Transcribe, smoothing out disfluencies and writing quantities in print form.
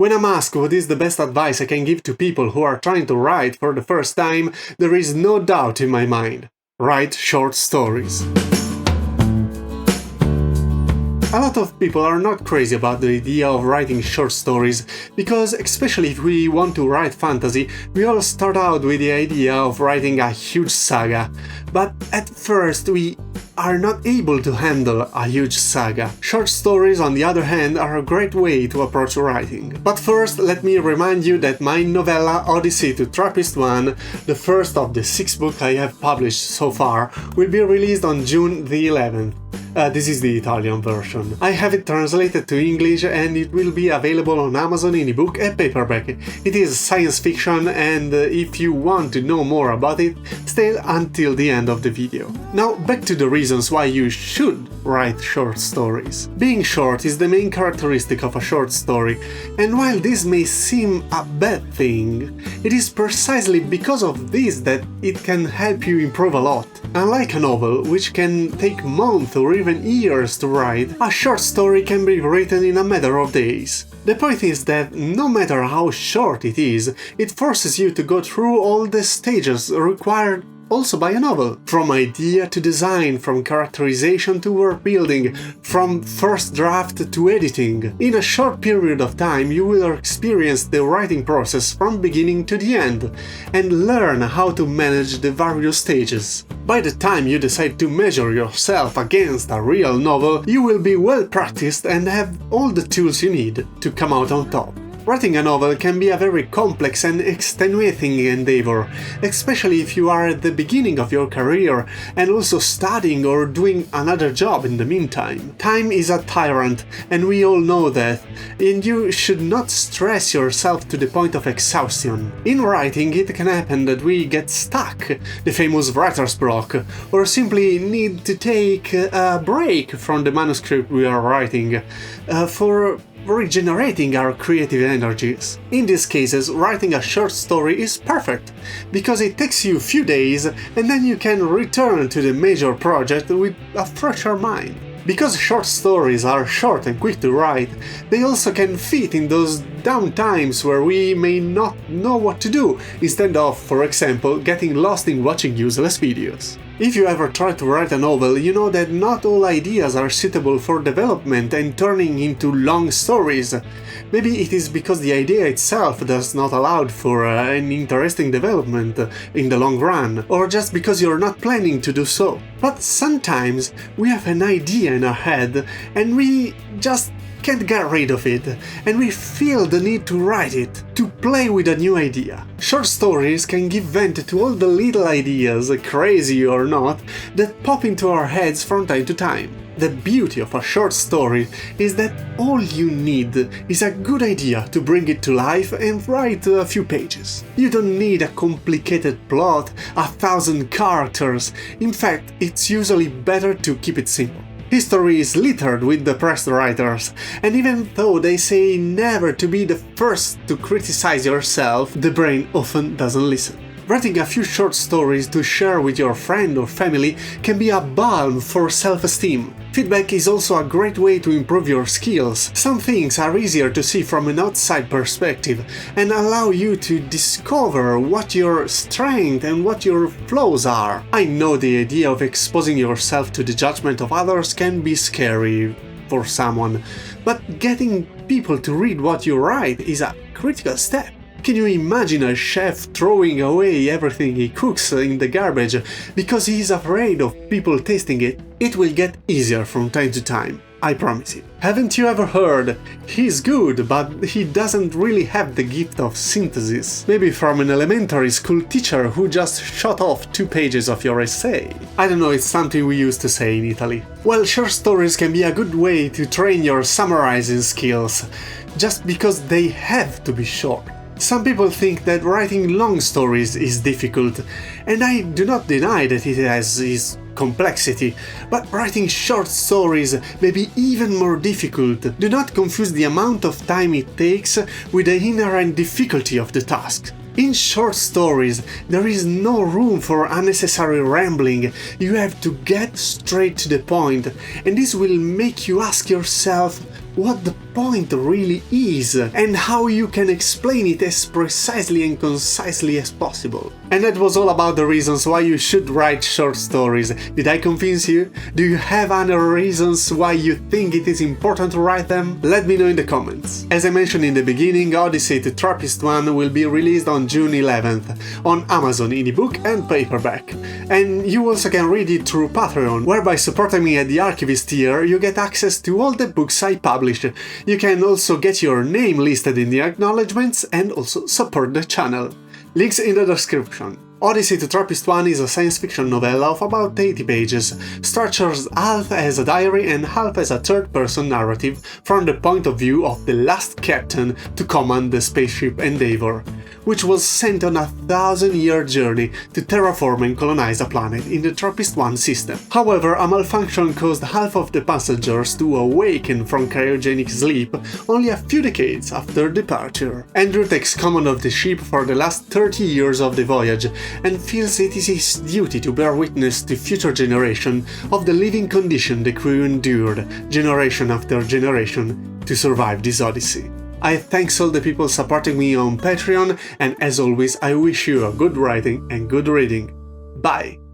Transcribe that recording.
When I'm asked what is the best advice I can give to people who are trying to write for the first time, there is no doubt in my mind. Write short stories. A lot of people are not crazy about the idea of writing short stories, because especially if we want to write fantasy, we all start out with the idea of writing a huge saga. But at first we are not able to handle a huge saga. Short stories, on the other hand, are a great way to approach writing. But first, let me remind you that my novella Odyssey to Trappist 1, the first of the 6 books I have published so far, will be released on June the 11th. This is the Italian version. I have it translated to English and it will be available on Amazon in ebook and paperback. It is science fiction, and if you want to know more about it, stay until the end of the video. Now back to the reasons why you should write short stories. Being short is the main characteristic of a short story, and while this may seem a bad thing, it is precisely because of this that it can help you improve a lot. Unlike a novel, which can take months or even years to write, a short story can be written in a matter of days. The point is that no matter how short it is, it forces you to go through all the stages required also by a novel. From idea to design, from characterization to world building, from first draft to editing. In a short period of time you will experience the writing process from beginning to the end and learn how to manage the various stages. By the time you decide to measure yourself against a real novel, you will be well practiced and have all the tools you need to come out on top. Writing a novel can be a very complex and extenuating endeavor, especially if you are at the beginning of your career and also studying or doing another job in the meantime. Time is a tyrant, and we all know that, and you should not stress yourself to the point of exhaustion. In writing, it can happen that we get stuck, the famous writer's block, or simply need to take a break from the manuscript we are writing for regenerating our creative energies. In these cases, writing a short story is perfect, because it takes you a few days and then you can return to the major project with a fresher mind. Because short stories are short and quick to write, they also can fit in those down times where we may not know what to do, instead of, for example, getting lost in watching useless videos. If you ever try to write a novel, you know that not all ideas are suitable for development and turning into long stories. Maybe it is because the idea itself does not allow for an interesting development in the long run, or just because you're not planning to do so. But sometimes we have an idea in our head and we just can't get rid of it, and we feel the need to write it, to play with a new idea. Short stories can give vent to all the little ideas, crazy or not, that pop into our heads from time to time. The beauty of a short story is that all you need is a good idea to bring it to life and write a few pages. You don't need a complicated plot, 1,000 characters. In fact, it's usually better to keep it simple. History is littered with depressed writers, and even though they say never to be the first to criticize yourself, the brain often doesn't listen. Writing a few short stories to share with your friend or family can be a balm for self-esteem. Feedback is also a great way to improve your skills. Some things are easier to see from an outside perspective and allow you to discover what your strengths and what your flaws are. I know the idea of exposing yourself to the judgment of others can be scary for someone, but getting people to read what you write is a critical step. Can you imagine a chef throwing away everything he cooks in the garbage because he is afraid of people tasting it? It will get easier from time to time, I promise you. Haven't you ever heard, "He's good, but he doesn't really have the gift of synthesis"? Maybe from an elementary school teacher who just shot off 2 pages of your essay. I don't know, it's something we used to say in Italy. Well, short stories can be a good way to train your summarizing skills, just because they have to be short. Some people think that writing long stories is difficult, and I do not deny that it has its complexity, but writing short stories may be even more difficult. Do not confuse the amount of time it takes with the inherent difficulty of the task. In short stories, there is no room for unnecessary rambling. You have to get straight to the point, and this will make you ask yourself what the point really is, and how you can explain it as precisely and concisely as possible. And that was all about the reasons why you should write short stories. Did I convince you? Do you have other reasons why you think it is important to write them? Let me know in the comments. As I mentioned in the beginning, Odyssey to Trappist 1 will be released on June 11th on Amazon in ebook and paperback. And you also can read it through Patreon, where by supporting me at the Archivist tier you get access to all the books I publish. You can also get your name listed in the acknowledgements and also support the channel. Links in the description. Odyssey to Trappist 1 is a science fiction novella of about 80 pages, structured half as a diary and half as a third-person narrative from the point of view of the last captain to command the spaceship Endeavour, which was sent on a 1,000-year journey to terraform and colonize a planet in the Trappist 1 system. However, a malfunction caused half of the passengers to awaken from cryogenic sleep only a few decades after departure. Andrew takes command of the ship for the last 30 years of the voyage, and feels it is his duty to bear witness to future generation of the living condition the crew endured, generation after generation, to survive this odyssey. I thanks all the people supporting me on Patreon, and as always I wish you a good writing and good reading. Bye!